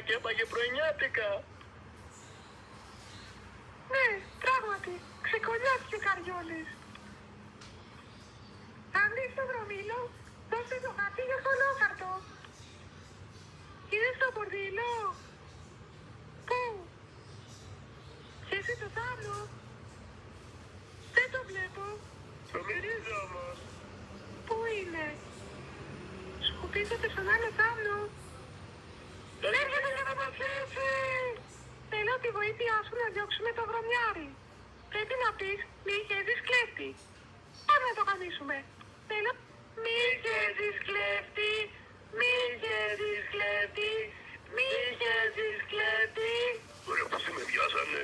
και έπαγε πρωινιάτικα. Ναι, πράγματι, ξεκολλιάστηκε ο Καριόλης. Αν δεις το δρομήλο, δώσε το χαρτί για στο ολόχαρτο. Είδες το μπορδίλο? Πού? Χέσε το τάβλο. Δεν το βλέπω. Το μυρίζει όμως. Πού είναι? Σκουπίζεται στον άλλο τάβλο. Έρχεται για να μας φέρει. Θέλω τη βοήθειά σου να διώξουμε το βρωμιάρι. Πρέπει να πεις μη χέζεις κλέφτη. Πάμε να το κανίσουμε. Θέλω μη χέζεις κλέφτη. Μη χέζεις κλέφτη. Μη χέζεις κλέφτη. Ωραία, πώς με βιάζανε.